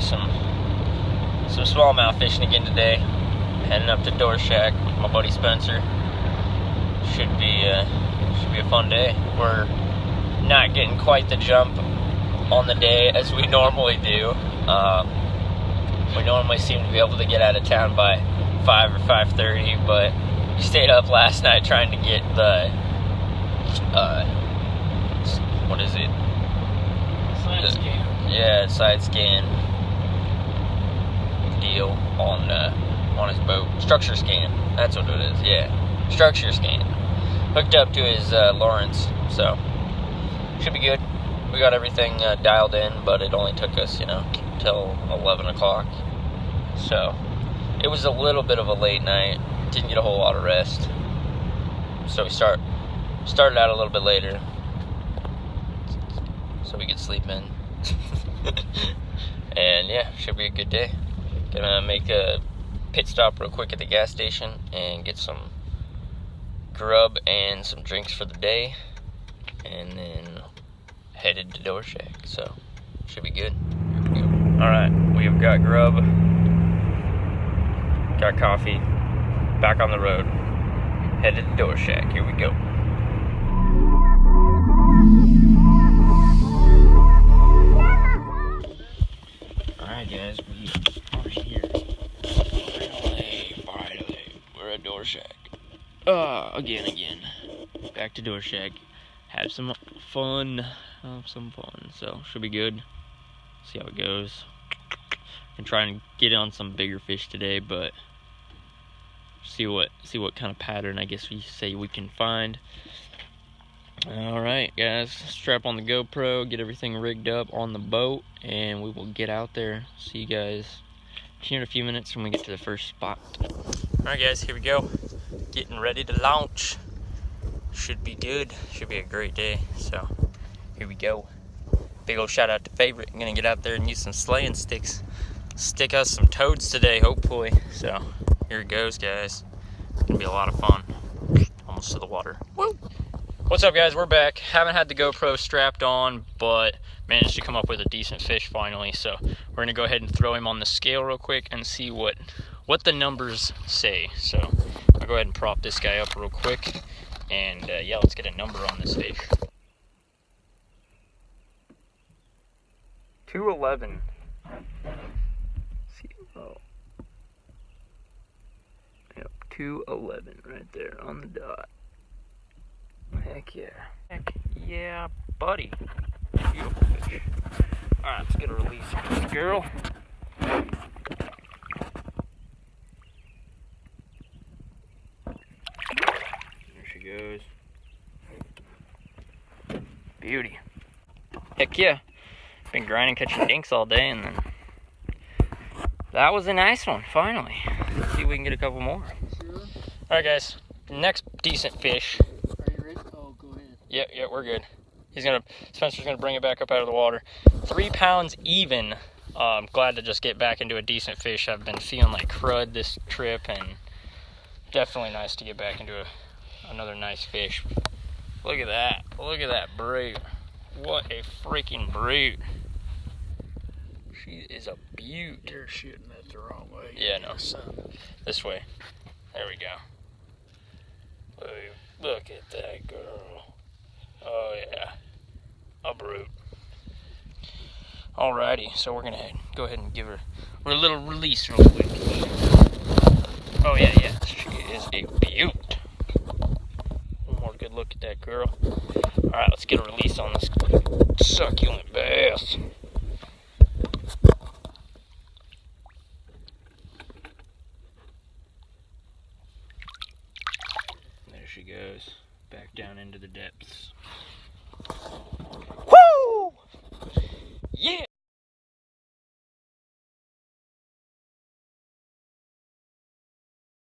some smallmouth fishing again today. Heading up to Dworshack with my buddy Spencer. Should be a fun day. We're not getting quite the jump on the day as we normally do. We normally seem to be able to get out of town by 5 or 5:30, but we stayed up last night trying to get the what is it? Side scan. Yeah, side scan deal on his boat. Structure scan. That's what it is. Yeah, structure scan. Hooked up to his Lawrence, so should be good. We got everything dialed in, but it only took us, till 11 o'clock. So it was a little bit of a late night. Didn't get a whole lot of rest. So we started out a little bit later, so we could sleep in. And yeah, should be a good day. Gonna make a pit stop real quick at the gas station and get some grub and some drinks for the day, and then headed to Dworshack, so should be good. Here we go. Alright, we have got grub, got coffee, back on the road, headed to Dworshack. Here we go. Alright guys, we are here. Finally, we're at Dworshack. Again. Back to Dworshack. Had some fun. So should be good. See how it goes. And try and get on some bigger fish today, but see what kind of pattern I guess we say we can find. Alright guys, strap on the GoPro, get everything rigged up on the boat, and we will get out there. See you guys here in a few minutes when we get to the first spot. Alright guys, here we go. Getting ready to launch. Should be good. Should be a great day. So here we go. Big old shout out to Favorite. I'm gonna get out there and use some slaying sticks. Stick us some toads today, hopefully. So here it goes, guys. It's gonna be a lot of fun. Almost to the water. Woo! What's up guys, we're back. Haven't had the GoPro strapped on, but managed to come up with a decent fish finally. So we're gonna go ahead and throw him on the scale real quick and see what the numbers say. So I'll go ahead and prop this guy up real quick, and yeah, let's get a number on this fish. 211. Yep, 211 right there on the dot. Heck yeah. Heck yeah, buddy. Beautiful fish. Alright, let's get a release on this girl. There she goes. Beauty. Heck yeah. Been grinding, catching dinks all day, and then that was a nice one, finally. Let's see if we can get a couple more. Sure. Alright guys, next decent fish. Yeah, we're good. Spencer's gonna bring it back up out of the water. 3 pounds even. I'm glad to just get back into a decent fish. I've been feeling like crud this trip, and definitely nice to get back into another nice fish. Look at that. Look at that brute. What a freaking brute. She is a beaut. You're shooting it the wrong way. Yeah, no. This way. There we go. Look at that girl. Oh yeah, a brute. Alrighty, so we're gonna go ahead and give her a little release real quick. Oh yeah, she is a beaut. One more good look at that girl. Alright, let's get a release on this succulent bass.